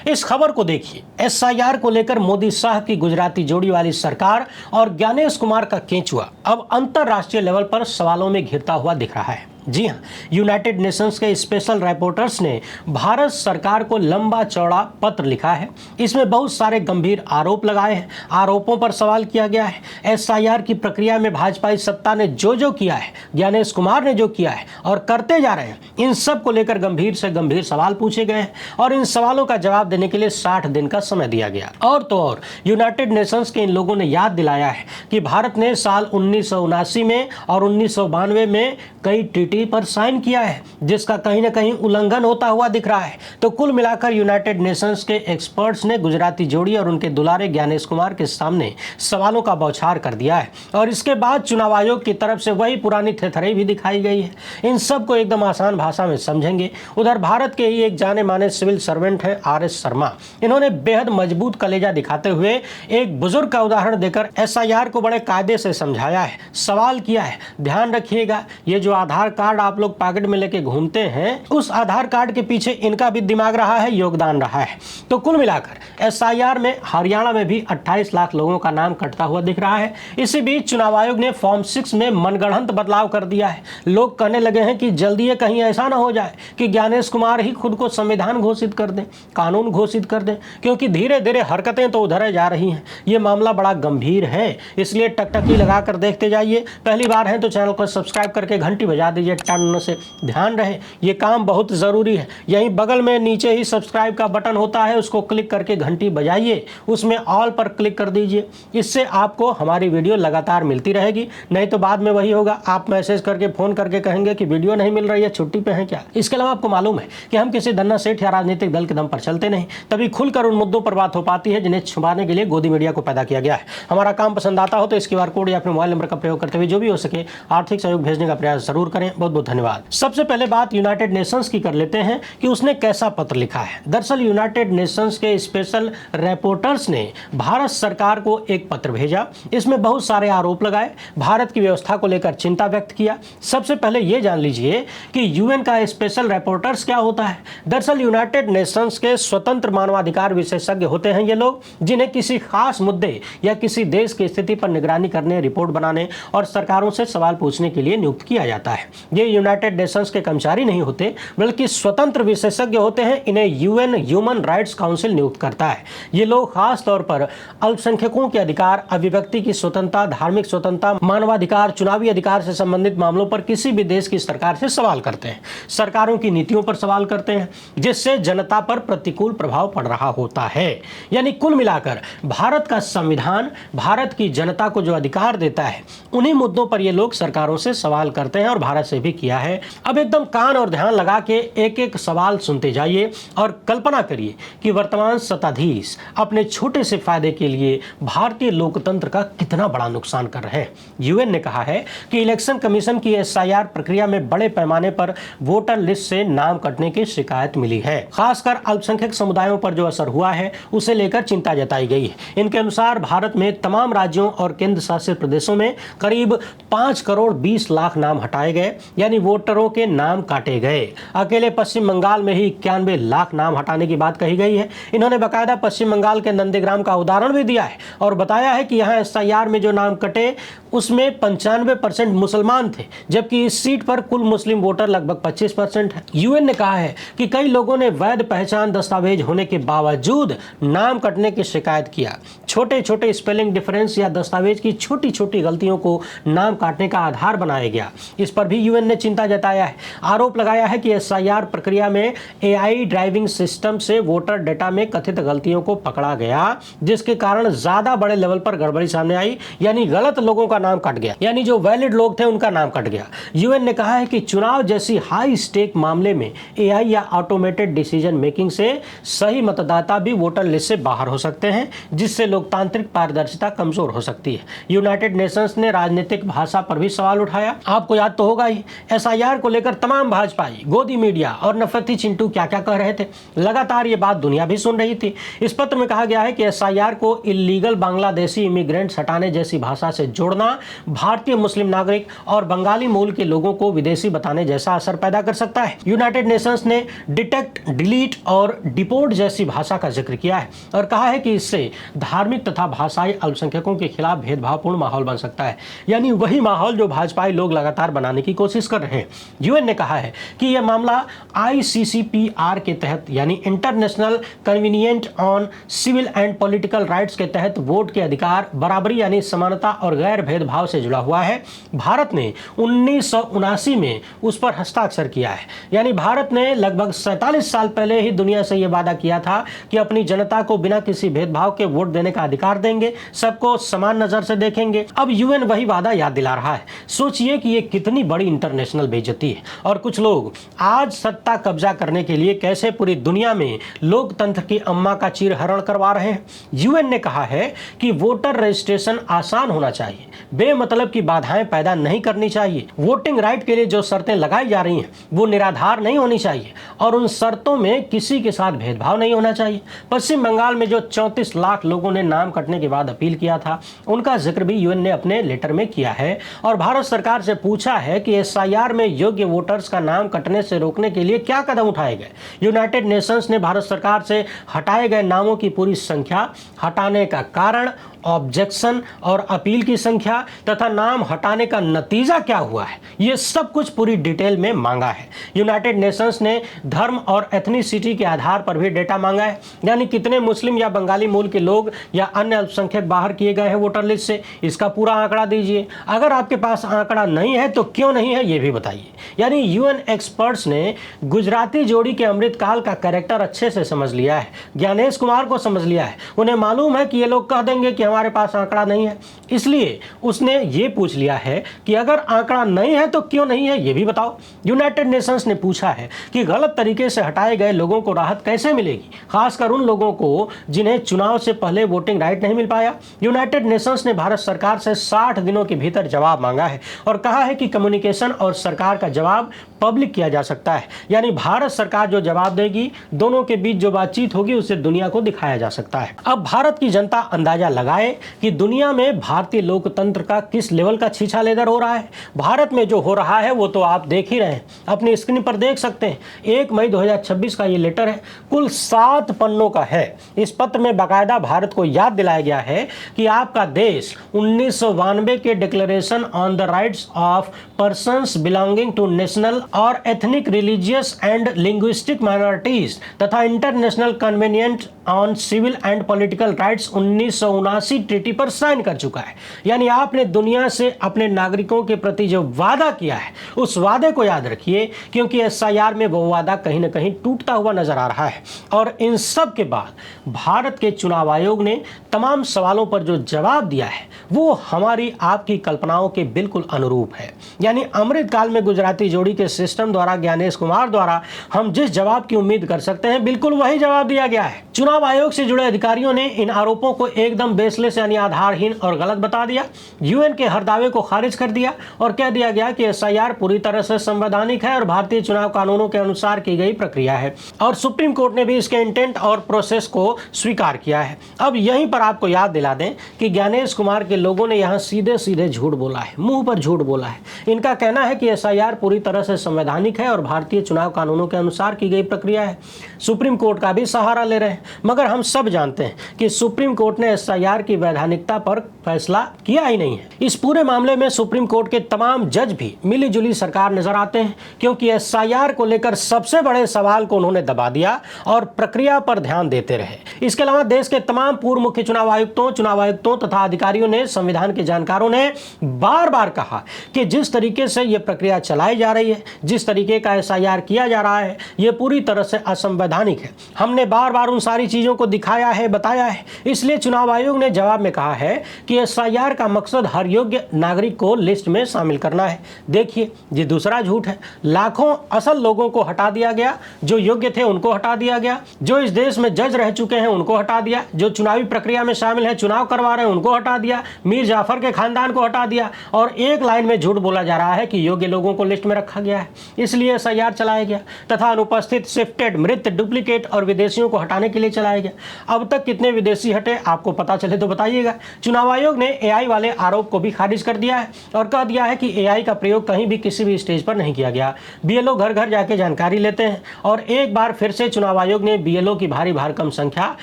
इस खबर को देखिए। एसआईआर को लेकर मोदी शाह की गुजराती जोड़ी वाली सरकार और ज्ञानेश कुमार का केंचुआ अब अंतरराष्ट्रीय लेवल पर सवालों में घिरता हुआ दिख रहा है। जी हां, यूनाइटेड नेशंस के स्पेशल रिपोर्टर्स ने भारत सरकार को लंबा चौड़ा पत्र लिखा है। इसमें बहुत सारे गंभीर आरोप लगाए हैं, आरोपों पर सवाल किया गया है। एसआईआर की प्रक्रिया में भाजपाई सत्ता ने जो किया है, ज्ञानेश कुमार ने जो किया है और करते जा रहे हैं, इन सब को लेकर गंभीर से गंभीर सवाल पूछे गए हैं और इन सवालों का जवाब देने के लिए 60 दिन का समय दिया गया। और तो और यूनाइटेड नेशंस के इन लोगों ने याद दिलाया है कि भारत ने साल 1979 में और 1992 में कई ट्रीटी पर साइन किया है, जिसका कहीं ना कहीं उल्लंघन होता हुआ दिख रहा है। तो कुल मिलाकर यूनाइटेड नेशंस के एक्सपर्ट्स ने गुजराती जोड़ी और उनके दुलारे ज्ञानेश कुमार के सामने सवालों का बौछार कर दिया है और इसके बाद चुनाव आयोग की तरफ से वही पुरानी थेथरई भी दिखाई गई है। इन सब को एकदम आसान भाषा में समझेंगे। उधर भारत के ही एक जाने माने सिविल सर्वेंट है आरएस शर्मा। इन्होंने बेहद मजबूत कलेजा दिखाते हुए एक बुजुर्ग का उदाहरण देकर एसआईआर को बड़े कायदे से समझाया है, सवाल किया है। ध्यान रखिएगा, ये जो आधार कार्ड आप लोग पॉकेट में लेके घूमते हैं, उस आधार कार्ड के पीछे इनका भी दिमाग रहा है, योगदान रहा है। तो कुल मिलाकर एसआईआर में हरियाणा में भी 28 लाख लोगों का नाम कटता हुआ दिख रहा है। इसी बीच चुनाव आयोग ने फॉर्म 6 में मनगढ़ंत बदलाव कर दिया है। लोग कहने लगे हैं कि जल्दी कहीं ऐसा ना हो जाए कि ज्ञानेश कुमार ही खुद को संविधान घोषित कर दें, कानून घोषित कर दें, क्योंकि धीरे धीरे हरकतें तो उधर जा रही हैं। ये मामला बड़ा गंभीर है, इसलिए टकटकी लगाकर देखते जाइए। पहली बार है तो चैनल को सब्सक्राइब करके घंटी बजा दीजिए टन से। ध्यान रहे, ये काम बहुत ज़रूरी है। यहीं बगल में नीचे ही सब्सक्राइब का बटन होता है, उसको क्लिक करके घंटी बजाइए, उसमें ऑल पर क्लिक कर दीजिए। इससे आपको हमारी वीडियो लगातार मिलती रहेगी। नहीं तो बाद में वही होगा, आप मैसेज करके फ़ोन करके कहेंगे कि वीडियो नहीं मिल रही है, छुट्टी पे हैं क्या। इसके अलावा आपको मालूम है कि हम किसी धन्ना सेठ या राजनीतिक दल के दम पर चलते नहीं, तभी खुलकर उन मुद्दों पर बात हो पाती है जिन्हें छुपाने के लिए गोदी मीडिया को पैदा किया गया है। हमारा काम पसंद आता हो तो इस QR कोड या फिर मोबाइल नंबर का प्रयोग करते हुए जो भी हो सके आर्थिक सहयोग भेजने का प्रयास जरूर करें। बहुत बहुत धन्यवाद। सबसे पहले बात यूनाइटेड नेशंस की कर लेते हैं कि उसने कैसा पत्र लिखा है। दरअसल यूनाइटेड नेशंस के स्पेशल रिपोर्टर्स ने भारत सरकार को एक पत्र भेजा। इसमें बहुत सारे आरोप लगाए, भारत की व्यवस्था को लेकर चिंता व्यक्त किया। सबसे पहले ये जान लीजिए कि यूएन का स्पेशल रिपोर्टर्स क्या होता है। दरअसल यूनाइटेड नेशंस के स्वतंत्र मानवाधिकार विशेषज्ञ होते हैं ये लोग, जिन्हें किसी खास मुद्दे या किसी देश की स्थिति पर निगरानी करने, रिपोर्ट बनाने और सरकारों से सवाल पूछने के लिए नियुक्त किया जाता है। ये यूनाइटेड नेशंस के कर्मचारी नहीं होते, बल्कि स्वतंत्र विशेषज्ञ होते हैं। इन्हें यूएन ह्यूमन राइट्स काउंसिल नियुक्त करता है। ये लोग खास तौर पर अल्पसंख्यकों के अधिकार, अभिव्यक्ति की स्वतंत्रता, धार्मिक स्वतंत्रता, मानवाधिकार, चुनावी अधिकार से संबंधित मामलों पर किसी भी देश की सरकार से सवाल करते हैं। सरकारों की नीतियों पर सवाल करते हैं जिससे जनता पर प्रतिकूल प्रभाव पड़ रहा होता है। यानी कुल मिलाकर भारत का संविधान भारत की जनता को जो अधिकार देता है, उन्हीं मुद्दों पर ये लोग सरकारों से सवाल करते हैं और भारत से भी किया है। अब एकदम कान और ध्यान लगा के एक एक सवाल सुनते जाइए और कल्पना करिए कि वर्तमान सत्ताधीश अपने छोटे से फायदे के लिए भारतीय लोकतंत्र का कितना बड़ा नुकसान कर रहे हैं। यूएन ने कहा है कि इलेक्शन कमीशन की एसआईआर प्रक्रिया में बड़े पैमाने पर वोटर लिस्ट से नाम कटने की शिकायत मिली है। खासकर अल्पसंख्यक समुदायों पर जो असर हुआ है उसे लेकर चिंता जताई गई है। इनके अनुसार भारत में तमाम राज्यों और केंद्र शासित प्रदेशों में करीब 5 करोड़ 20 लाख नाम हटाए गए, यानी वोटरों के नाम काटे गए। अकेले पश्चिम बंगाल में ही 91 लाख नाम हटाने की बात कही गई है। इन्होंने बाकायदा पश्चिम बंगाल के नंदीग्राम का उदाहरण भी दिया है और बताया है कि यहाँ एसआईआर में जो नाम कटे उसमें 95% मुसलमान थे, जबकि इस सीट पर कुल मुस्लिम वोटर लगभग 25% है। यूएन ने कहा है कि कई लोगों ने वैध पहचान दस्तावेज होने के बावजूद नाम कटने की शिकायत किया। छोटे छोटे स्पेलिंग डिफरेंस या दस्तावेज की छोटी छोटी गलतियों को नाम काटने का आधार बनाया गया। इस पर भी यूएन ने चिंता जताया है। आरोप लगाया है कि एसआईआर प्रक्रिया में एआई ड्राइविंग सिस्टम से वोटर डेटा में कथित गलतियों को पकड़ा गया, जिसके कारण ज्यादा बड़े लेवल पर गड़बड़ी सामने आई, यानी गलत लोगों का नाम कट गया, यानी जो वैलिड लोग थे उनका नाम कट गया। यूएन ने कहा है कि चुनाव जैसी हाई स्टेक मामले में एआई या ऑटोमेटेड डिसीजन मेकिंग से सही मतदाता भी वोटर लिस्ट से बाहर हो सकते हैं, जिससे लोकतांत्रिक पारदर्शिता कमजोर हो सकती है। यूनाइटेड नेशंस ने राजनीतिक भाषा पर भी सवाल उठाया। आपको याद तो होगा ही एसआईआर को लेकर तमाम भाजपाई, गोदी मीडिया और नफरती चिंटू क्या क्या कह रहे थे। लगातार ये बात दुनिया भी सुन रही थी। इस पत्र में कहा गया है कि एसआईआर को इलीगल बांग्लादेशी इमिग्रेंट्स हटाने जैसी भाषा से जोड़ना भारतीय मुस्लिम नागरिक और बंगाली मूल के लोगों को विदेशी बताने जैसा असर पैदा कर सकता है। यूनाइटेड नेशंस ने डिटेक्ट, डिलीट और डिपोर्ट जैसी भाषा का जिक्र किया है और कहा है कि इससे धार्मिक तथा भाषाई अल्पसंख्यकों के खिलाफ भेदभावपूर्ण माहौल बन सकता है, यानी वही माहौल जो भाजपाई लोग लगातार बनाने की कोशिश कर रहे हैं। यूएन ने कहा है कि यह मामला आईसीसीपीआर के तहत यानी international convenient on civil and political rights के तहत वोट के अधिकार, बराबरी यानी समानता और गैर भेदभाव से जुड़ा हुआ है। भारत ने 1979 में उस पर हस्ताक्षर किया है, यानी भारत ने लगभग 47 साल पहले ही दुनिया से यह वादा किया था कि अपनी जनता को बिना किसी भेदभाव के वोट देने का अधिकार देंगे, सबको समान नजर से देखेंगे। अब यूएन वही वादा याद दिला रहा है। सोचिए कि यह कितनी बड़ी इंटरनेशनल बेइज्जती है और कुछ लोग आज सत्ता कब्जा करने के लिए कैसे पूरी दुनिया में लोकतंत्र की अम्मा का चीरहरण करवा रहे हैं। यूएन ने कहा है कि वोटर रजिस्ट्रेशन आसान होना चाहिए, बेमतलब की बाधाएं पैदा नहीं करनी चाहिए। वोटिंग राइट के लिए जो शर्तें लगाई जा रही हैं वो निराधार नहीं होनी चाहिए और उन शर्तों में किसी के साथ भेदभाव नहीं होना चाहिए। पश्चिम बंगाल में जो 34 लाख लोगों ने नाम कटने के बाद अपील किया था, उनका जिक्र भी यूएन ने अपने लेटर में किया है और भारत सरकार से पूछा है कि एसआईआर में योग्य वोटर्स का नाम कटने से रोकने के लिए क्या कदम उठाए गए। यूनाइटेड नेशंस ने भारत सरकार से हटाए गए नामों की पूरी संख्या, हटाने का कारण, ऑब्जेक्शन और अपील की संख्या तथा नाम हटाने का नतीजा क्या हुआ है, ये सब कुछ पूरी डिटेल में मांगा है। यूनाइटेड नेशंस ने धर्म और एथनिसिटी के आधार पर भी डेटा मांगा है, यानी कितने मुस्लिम या बंगाली मूल के लोग या अन्य अल्पसंख्यक बाहर किए गए हैं वोटर लिस्ट से, इसका पूरा आंकड़ा दीजिए। अगर आपके पास आंकड़ा नहीं है तो क्यों नहीं है ये भी बताइए। यानी यूएन एक्सपर्ट्स ने गुजराती जोड़ी के अमृतकाल का कैरेक्टर अच्छे से समझ लिया है, ज्ञानेश कुमार को समझ लिया है। उन्हें मालूम है कि ये लोग कह देंगे कि हमारे पास आंकड़ा नहीं है, इसलिए उसने ये पूछ लिया है कि अगर आंकड़ा नहीं है तो क्यों नहीं है ये भी बताओ। यूनाइटेड नेशंस ने पूछा है कि गलत तरीके से हटाए गए लोगों को राहत कैसे मिलेगी, खासकर उन लोगों को जिन्हें चुनाव से पहले वोटिंग राइट नहीं मिल पाया। यूनाइटेड नेशंस ने भारत सरकार से 60 दिनों के भीतर जवाब मांगा है और कहा है कि कम्युनिकेशन और सरकार का जवाब पब्लिक किया जा सकता है, यानी भारत सरकार जो जवाब देगी, दोनों के बीच जो बातचीत होगी उसे दुनिया को दिखाया जा सकता है। अब भारत की जनता अंदाजा लगाए कि दुनिया में भारतीय लोकतंत्र का किस लेवल का छीछा लेदर हो रहा है। भारत में जो हो रहा है वो तो आप देख ही रहे हैं, अपनी स्क्रीन पर देख सकते हैं। 1 मई 2026 का ये लेटर है, कुल 7 पन्नों का है। इस पत्र में बाकायदा भारत को याद दिलाया गया है कि आपका देश 1992 के declaration on the rights of persons belonging to national और ethnic, religious and linguistic minorities तथा international convenient on civil and political rights 1979 treaty पर साइन कर चुका है। यानी आपने दुनिया से अपने नागरिकों के प्रति जो वादा किया है उस वादे को याद रखिए, क्योंकि एसआईआर में वो वादा कहीं ना कहीं टूटता हुआ नजर आ रहा है। और इन सब के बाद भारत के चुनाव आयोग ने तमाम सवालों पर जो जवाब दिया है वो हमारी आपकी कल्पनाओं के बिल्कुल अनुरूप है। यानी अमृतकाल में गुजराती जोड़ी के सिस्टम द्वारा, ज्ञानेश कुमार द्वारा हम जिस जवाब की उम्मीद कर सकते हैं बिल्कुल वही जवाब दिया गया है। चुनाव आयोग से जुड़े अधिकारियों ने इन आरोपों को एकदम बेसलेस यानी आधारहीन और गलत बता दिया। यूएन के हर दावे को खारिज कर दिया और कह दिया गया कि एसआईआर पूरी तरह से संवैधानिक है और भारतीय चुनाव कानूनों के अनुसार की गई प्रक्रिया है। और सुप्रीम कोर्ट ने भी इसके इंटेंट और प्रोसेस को स्वीकार किया है। अब यहीं पर आपको याद दिला दें कि ज्ञानेश कुमार के लोगों ने यहाँ सीधे सीधे झूठ बोला है, मुंह पर झूठ बोला है। इनका कहना है कि एसआईआर पूरी तरह से संवैधानिक है और भारतीय चुनाव कानूनों के अनुसार की गई प्रक्रिया है। सुप्रीम कोर्ट का भी सहारा ले रहे हैं, मगर हम सब जानते हैं कि सुप्रीम कोर्ट ने एसआईआर की वैधानिकता पर फैसला किया ही नहीं है। इस पूरे मामले में सुप्रीम कोर्ट के तमाम जज भी मिली जुली सरकार नजर आते हैं, क्योंकि एसआईआर को लेकर सबसे बड़े सवाल को उन्होंने दबा दिया और प्रक्रिया पर ध्यान देते रहे। इसके अलावा देश के तमाम पूर्व मुख्य चुनाव आयुक्तों तथा अधिकारियों ने, संविधान के जानकारों ने बार बार कहा कि जिस तरीके से यह प्रक्रिया चलाई जा रही है जिस तरीके का एसआईआर किया जा रहा है ये पूरी तरह से असंवैधानिक है। हमने बार बार उन सारी चीज़ों को दिखाया है, बताया है। इसलिए चुनाव आयोग ने जवाब में कहा है कि एसआईआर का मकसद हर योग्य नागरिक को लिस्ट में शामिल करना है। देखिए, ये दूसरा झूठ है। लाखों असल लोगों को हटा दिया गया, जो योग्य थे उनको हटा दिया गया, जो इस देश में जज रह चुके हैं उनको हटा दिया, जो चुनावी प्रक्रिया में शामिल है, चुनाव करवा रहे हैं उनको हटा दिया, मीर जाफर के खानदान को हटा दिया, और एक लाइन में झूठ बोला जा रहा है कि योग्य लोगों को लिस्ट में रखा गया है। इसलिए एसआईआर चलाया गया तथा अनुपस्थित, शिफ्टेड, मृत, डुप्लीकेट और विदेशियों को हटाने के लिए चलाया गया। अब तक कितने विदेशी हटे आपको पता चले तो बताइएगा। चुनाव आयोग ने एआई वाले आरोप को भी खारिज कर दिया है और कह दिया है कि एआई का प्रयोग कहीं भी किसी भी स्टेज पर नहीं किया गया। बीएलओ घर घर जाके जानकारी लेते हैं और एक बार फिर से चुनाव आयोग ने बीएलओ की भारी भरकम संख्या,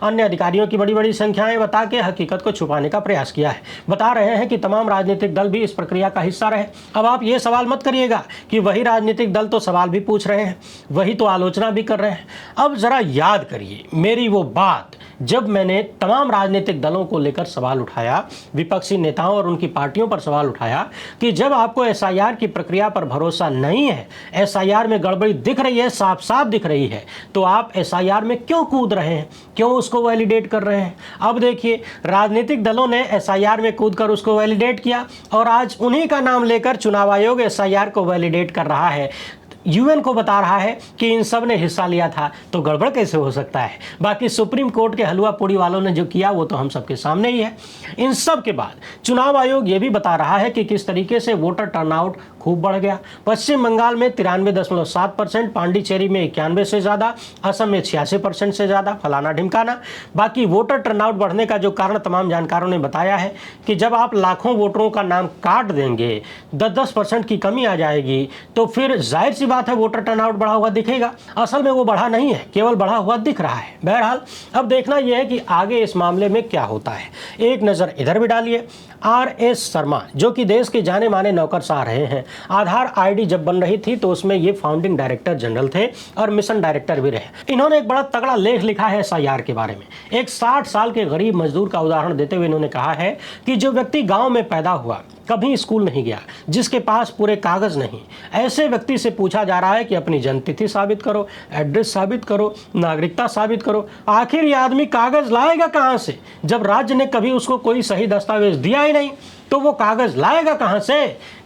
अन्य अधिकारियों की बड़ी बड़ी संख्याएं बता के हकीकत को छुपाने का प्रयास किया है। बता रहे हैं कि तमाम राजनीतिक दल भी इस प्रक्रिया का हिस्सा रहे। अब आप ये सवाल मत करिएगा कि वही राजनीतिक दल तो सवाल भी पूछ रहे हैं, वही तो आलोचना भी कर रहे हैं। अब जरा याद करिए मेरी वो बात जब मैंने तमाम राजनीतिक दलों को लेकर सवाल उठाया, विपक्षी नेताओं और उनकी पार्टियों पर सवाल उठाया कि जब आपको एसआईआर की प्रक्रिया पर भरोसा नहीं है, एसआईआर में गड़बड़ी दिख रही है, साफ साफ दिख रही है, तो आप एसआईआर में क्यों कूद रहे हैं, क्यों उसको वैलिडेट कर रहे हैं। अब देखिए, राजनीतिक दलों ने एसआईआर में कूदकर उसको वैलिडेट किया और आज उन्हीं का नाम लेकर चुनाव आयोग एसआईआर को वैलिडेट कर रहा है, यूएन को बता रहा है कि इन सब ने हिस्सा लिया था, तो गड़बड़ कैसे हो सकता है। बाकी सुप्रीम कोर्ट के हलवा पूड़ी वालों ने जो किया वो तो हम सबके सामने ही है। इन सब के बाद चुनाव आयोग ये भी बता रहा है कि किस तरीके से वोटर टर्नआउट खूब बढ़ गया। पश्चिम बंगाल में 93.7%, पांडिचेरी में 91 से ज़्यादा, असम में 86% से ज़्यादा, फलाना ढिमकाना। बाकी वोटर टर्नआउट बढ़ने का जो कारण तमाम जानकारों ने बताया है कि जब आप लाखों वोटरों का नाम काट देंगे, 10-10% की कमी आ जाएगी, तो फिर जाहिर सी बात है वोटर टर्नआउट बढ़ा हुआ दिखेगा। असल में वो बढ़ा नहीं है, केवल बढ़ा हुआ दिख रहा है। बहरहाल अब देखना यह है कि आगे इस मामले में क्या होता है। एक नज़र इधर भी डालिए। आर.एस. शर्मा, जो कि देश के जाने माने नौकरशाह रहे हैं, आधार आईडी जब बन रही थी तो उसमें ये फाउंडिंग डायरेक्टर जनरल थे और मिशन डायरेक्टर भी रहे। इन्होंने एक बड़ा तगड़ा लेख लिखा है एसआईआर के बारे में। एक 60 साल के गरीब मजदूर का उदाहरण देते हुए इन्होंने कहा है कि जो व्यक्ति गाँव में पैदा हुआ, कभी स्कूल नहीं गया, जिसके पास पूरे कागज नहीं, ऐसे व्यक्ति से पूछा जा रहा है कि अपनी जन्मतिथि साबित करो, एड्रेस साबित करो, नागरिकता साबित करो। आखिर ये आदमी कागज लाएगा कहां से, जब राज्य ने कभी उसको कोई सही दस्तावेज दिया ही नहीं, तो वो कागज लाएगा कहां से।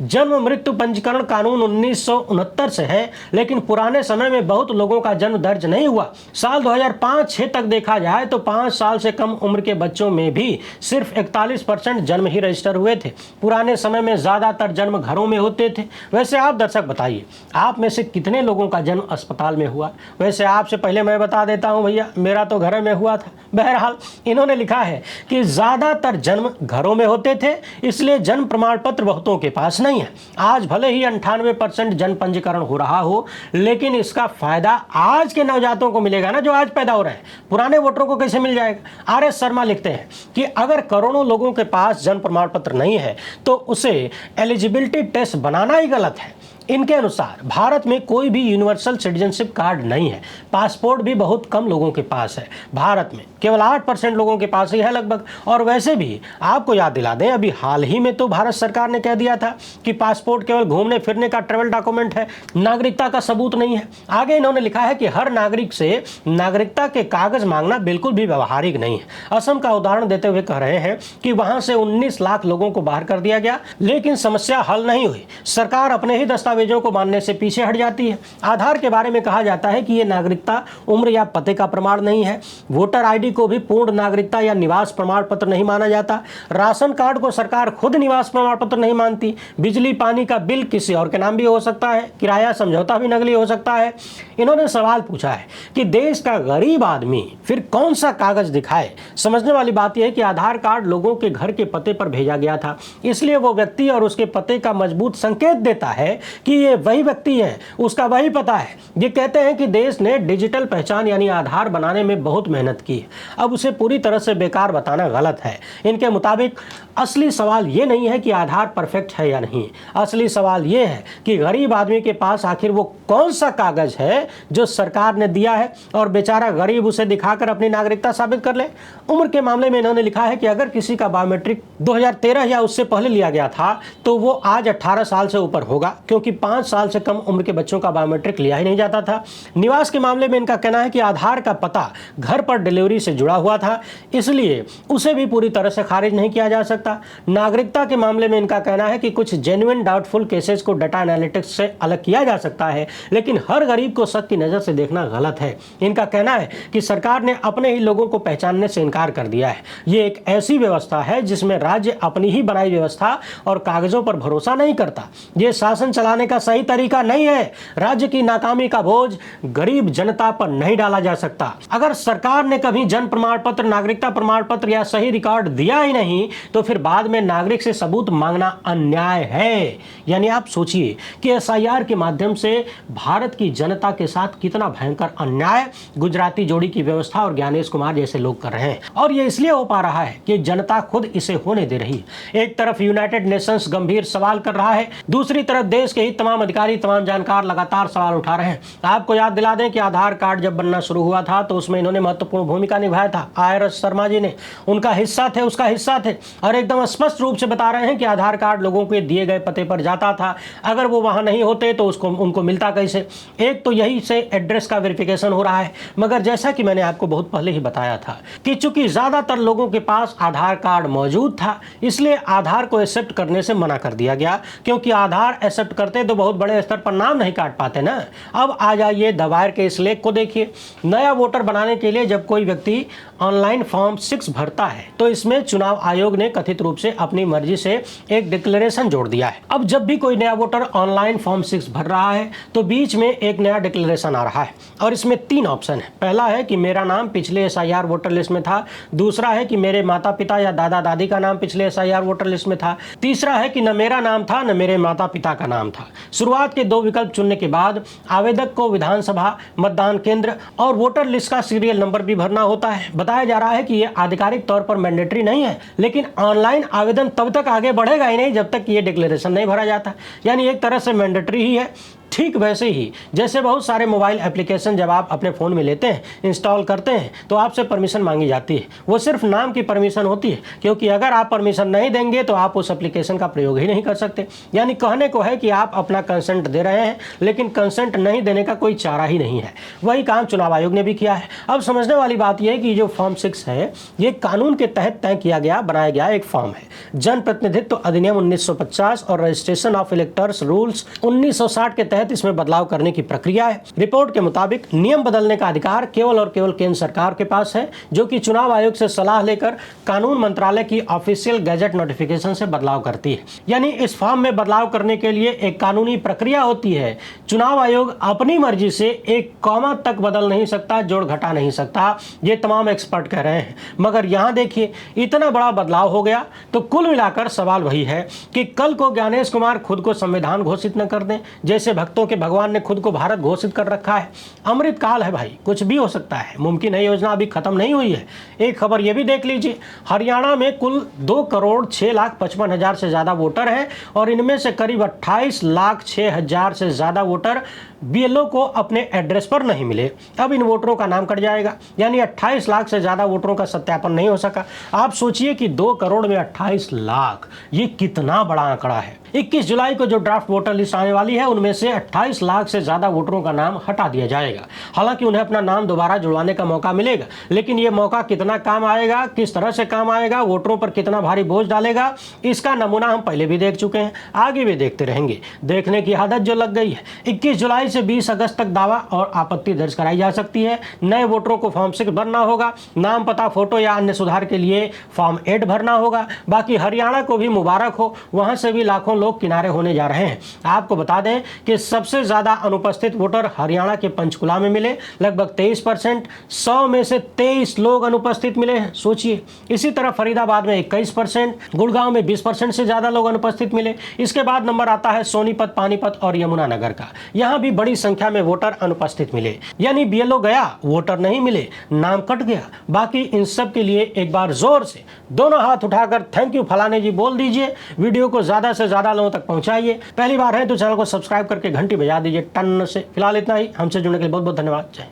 जन्म मृत्यु पंजीकरण कानून 1969 से है, लेकिन पुराने समय में बहुत लोगों का जन्म दर्ज नहीं हुआ। साल 2005-6 तक देखा जाए तो 5 साल से कम उम्र के बच्चों में भी सिर्फ 41% जन्म ही रजिस्टर हुए थे। पुराने समय में ज्यादातर जन्म घरों में होते थे। वैसे आप दर्शक बताइए, आप में से कितने लोगों का जन्म अस्पताल में हुआ। वैसे आपसे पहले मैं बता देता हूं भैया, मेरा तो घर में हुआ था। बहरहाल इन्होंने लिखा है कि ज्यादातर जन्म घरों में होते थे, इसलिए जन्म प्रमाण पत्र बहुतों के पास नहीं है। आज भले ही 98% जन्म पंजीकरण हो रहा हो, लेकिन इसका फायदा आज के नवजातों को मिलेगा ना, जो आज पैदा हो रहे हैं। पुराने वोटरों को कैसे मिल जाएगा। आर.एस. शर्मा लिखते हैं कि अगर करोड़ों लोगों के पास जन्म प्रमाण पत्र नहीं है तो उसे एलिजिबिलिटी टेस्ट बनाना ही गलत है। इनके अनुसार भारत में कोई भी यूनिवर्सल सिटीजनशिप कार्ड नहीं है। पासपोर्ट भी बहुत कम लोगों के पास है। भारत में केवल 8% लोगों के पास ही है लगभग। और वैसे भी आपको याद दिला दें, अभी हाल ही में तो भारत सरकार ने कह दिया था कि पासपोर्ट केवल घूमने फिरने का ट्रेवल डॉक्यूमेंट है, नागरिकता का सबूत नहीं है। आगे इन्होंने लिखा है कि हर नागरिक से नागरिकता के कागज मांगना बिल्कुल भी व्यवहारिक नहीं है। असम का उदाहरण देते हुए कह रहे हैं कि वहां से 19 लाख लोगों को बाहर कर दिया गया, लेकिन समस्या हल नहीं हुई। सरकार अपने ही दस्तावेजों को मानने से पीछे हट जाती है। आधार के बारे में कहा जाता है कि यह नागरिकता उम्र या पते का प्रमाण नहीं है। वोटर आईडी को भी पूर्ण नागरिकता या निवास प्रमाण पत्र नहीं माना जाता। राशन कार्ड को सरकार खुद निवास प्रमाण पत्र नहीं मानती। बिजली पानी का बिल किसी और के नाम भी हो सकता है। किराया समझौता भी नकली हो सकता है। इन्होंने सवाल पूछा है कि देश का गरीब आदमी फिर कौन सा कागज दिखाए। समझने वाली बात यह है कि आधार कार्ड लोगों के घर के पते पर भेजा गया था, इसलिए वो व्यक्ति और उसके पते का मजबूत संकेत देता है कि ये वही व्यक्ति है, उसका वही पता है। ये कहते हैं कि देश ने डिजिटल पहचान यानी आधार बनाने में बहुत मेहनत की है, अब उसे पूरी तरह से बेकार बताना गलत है। इनके मुताबिक असली सवाल ये नहीं है कि आधार परफेक्ट है या नहीं। असली सवाल ये है कि गरीब आदमी के पास आखिर वो कौन सा कागज है जो सरकार ने दिया है और बेचारा गरीब उसे दिखाकर अपनी नागरिकता साबित कर ले। उम्र के मामले में इन्होंने लिखा है कि अगर किसी का बायोमेट्रिक 2013 या उससे पहले लिया गया था तो वो आज 18 साल से ऊपर होगा, क्योंकि 5 साल से कम उम्र के बच्चों का बायोमेट्रिक लिया ही नहीं जाता था। निवास के मामले में इनका कहना है कि आधार का पता घर पर डिलीवरी से जुड़ा हुआ था, इसलिए उसे भी पूरी तरह से खारिज नहीं किया जा सकता। नागरिकता के मामले में इनका कहना है कि कुछ जेन्युइन डाउटफुल केसेस को डाटा एनालिटिक्स से अलग किया जा सकता है, लेकिन हर गरीब को शक की नज़र से देखना गलत है। इनका कहना है कि सरकार ने अपने ही लोगों को पहचानने से इनकार कर दिया है। ये एक ऐसी व्यवस्था है जिसमें राज्य अपनी ही बनाई व्यवस्था और कागजों पर भरोसा नहीं करता। ये शासन चलाने का सही तरीका नहीं है। राज्य की नाकामी का बोझ गरीब जनता पर नहीं डाला जा सकता। अगर सरकार ने कभी जन्म प्रमाण पत्र, नागरिकता प्रमाण पत्र या सही रिकॉर्ड दिया ही नहीं तो फिर बाद में नागरिक से सबूत मांगना अन्याय है। यानी आप सोचिए कि एसआईआर के माध्यम से भारत की जनता के साथ कितना भयंकर अन्याय गुजराती जोड़ी की व्यवस्था और ज्ञानेश कुमार जैसे लोग कर रहे हैं, और ये इसलिए हो पा रहा है कि जनता खुद इसे होने दे रही है। एक तरफ यूनाइटेड नेशंस गंभीर सवाल कर रहा है, दूसरी तरफ देश के ही तमाम अधिकारी, तमाम जानकार लगातार सवाल उठा रहे हैं। आपको याद दिला दें कि आधार कार्ड जब बनना शुरू हुआ था तो उसमें इन्होंने महत्वपूर्ण भूमिका निभाया था। आईआरएस शर्मा जी ने उनका हिस्सा थे, उसका हिस्सा थे, और एकदम स्पष्ट रूप से बता रहे हैं कि आधार कार्ड लोगों के दिए गए पते पर जाता था, अगर वो वहां नहीं होते तो उसको उनको मिलता कैसे। एक तो यही से एड्रेस का वेरिफिकेशन हो रहा है, मगर जैसा कि मैंने आपको बहुत पहले ही बताया था कि चूंकि ज्यादातर लोगों के पास आधार कार्ड मौजूद था, इसलिए आधार को एक्सेप्ट करने से मना कर दिया गया, क्योंकि आधार एक्सेप्ट करते तो बहुत बड़े स्तर पर नाम नहीं काट पाते ना। अब आ जाइए दवायर के इस लेख को देखिए। नया वोटर बनाने के लिए जब कोई व्यक्ति ऑनलाइन फॉर्म 6 भरता है तो इसमें चुनाव आयोग ने कथित रूप से अपनी मर्जी से एक डिक्लेरेशन जोड़ दिया है। अब जब भी कोई नया वोटर ऑनलाइन फॉर्म 6 भर रहा है तो बीच में एक नया डिक्लेरेशन आ रहा है, और इसमें 3 ऑप्शन है। पहला है कि मेरा नाम पिछले एसआईआर वोटर लिस्ट में था, दूसरा है कि मेरे माता पिता या दादा दादी का नाम पिछले एसआईआर वोटर लिस्ट में था, तीसरा है कि न मेरा नाम था न मेरे माता पिता का नाम था। शुरुआत के 2 विकल्प चुनने के बाद आवेदक को विधानसभा, मतदान केंद्र और वोटर लिस्ट का सीरियल नंबर भी भरना होता है। बताया जा रहा है कि यह आधिकारिक तौर पर मैंडेटरी नहीं है, लेकिन ऑनलाइन आवेदन तब तक आगे बढ़ेगा ही नहीं जब तक ये डिक्लेरेशन नहीं भरा जाता। यानी एक तरह से मैंडेटरी ही है। ठीक वैसे ही जैसे बहुत सारे मोबाइल एप्लीकेशन जब आप अपने फ़ोन में लेते हैं, इंस्टॉल करते हैं, तो आपसे परमिशन मांगी जाती है। वो सिर्फ नाम की परमिशन होती है, क्योंकि अगर आप परमिशन नहीं देंगे तो आप उस एप्लीकेशन का प्रयोग ही नहीं कर सकते। यानी कहने को है कि आप अपना कंसेंट दे रहे हैं, लेकिन कंसेंट नहीं देने का कोई चारा ही नहीं है। वही काम चुनाव आयोग ने भी किया है। अब समझने वाली बात यह है कि जो फॉर्म 6 है ये कानून के तहत तय किया गया, बनाया गया एक फॉर्म है। जन प्रतिनिधित्व अधिनियम 1950 और रजिस्ट्रेशन ऑफ इलेक्टर्स रूल्स 1960 के तहत इसमें बदलाव करने की प्रक्रिया है। रिपोर्ट के मुताबिक नियम बदलने का अधिकार केवल और केवल केंद्र सरकार के पास है, जो कि चुनाव आयोग से सलाह लेकर कानून मंत्रालय की ऑफिशियल गैजेट नोटिफिकेशन से बदलाव करती है। यानी इस फॉर्म में बदलाव करने के लिए एक कानूनी प्रक्रिया होती है। चुनाव आयोग अपनी मर्जी से एक कॉमा तक बदल नहीं सकता, जोड़ घटा नहीं सकता, ये तमाम एक्सपर्ट कह रहे हैं। मगर यहां देखिए, इतना बड़ा बदलाव हो गया तो कुल मिलाकर सवाल वही है कि कल को ज्ञानेश कुमार खुद को संविधान घोषित न कर दें, जैसे भक्तों के भगवान ने खुद को भारत घोषित कर रखा है। अमृत काल है भाई, कुछ भी हो सकता है। मुमकिन है योजना अभी खत्म नहीं हुई है। एक खबर यह भी देख लीजिए, हरियाणा में कुल 2,06,55,000 से ज्यादा वोटर हैं, और इनमें से करीब 28,06,000 से ज्यादा वोटर बीएलओ को अपने एड्रेस पर नहीं मिले। अब इन वोटरों का नाम कट जाएगा, यानी 28 लाख से ज्यादा वोटरों का सत्यापन नहीं हो सका। आप सोचिए कि 2 करोड़ में 28 लाख, ये कितना बड़ा आंकड़ा है। 21 जुलाई को जो ड्राफ्ट वोटर लिस्ट आने वाली है उनमें से 28 लाख से ज्यादा वोटरों का नाम हटा दिया जाएगा। हालांकि उन्हें अपना नाम दोबारा जुड़वाने का मौका मिलेगा, लेकिन यह मौका कितना काम आएगा, किस तरह से काम आएगा, वोटरों पर कितना भारी बोझ डालेगा, इसका नमूना हम पहले भी देख चुके हैं, आगे भी देखते रहेंगे। देखने की आदत जो लग गई है। 21 जुलाई से 20 अगस्त तक दावा और आपत्ति दर्ज कराई जा सकती है। नए वोटरों को फॉर्म 6 भरना होगा, नाम, पता, फोटो या अन्य सुधार के लिए फॉर्म 8 भरना होगा। बाकी हरियाणा को भी मुबारक हो, वहां से भी लाखों लोग किनारे होने जा रहे हैं। आपको बता दें कि सबसे ज्यादा अनुपस्थित वोटर हरियाणा के पंचकुला में मिले, लगभग 23%। 100 में से 23 लोग अनुपस्थित मिले हैं, सोचिए। इसी तरह फरीदाबाद में 21%, गुड़गांव में 20% से ज्यादा लोग अनुपस्थित मिले। इसके बाद नंबर आता है सोनीपत, पानीपत और यमुनानगर का। यहां भी बड़ी संख्या में वोटर अनुपस्थित मिले। यानी बीएलओ गया, वोटर नहीं मिले, नाम कट गया। बाकी इन सब के लिए एक बार जोर से दोनों हाथ उठाकर थैंक यू फलाने जी बोल दीजिए। वीडियो को ज्यादा से ज्यादा लोगों तक पहुंचाइए। पहली बार है तो चैनल को सब्सक्राइब करके घंटी बजा दीजिए टन से। फिलहाल इतना ही। हमसे जुड़ने के लिए बहुत बहुत धन्यवाद। जय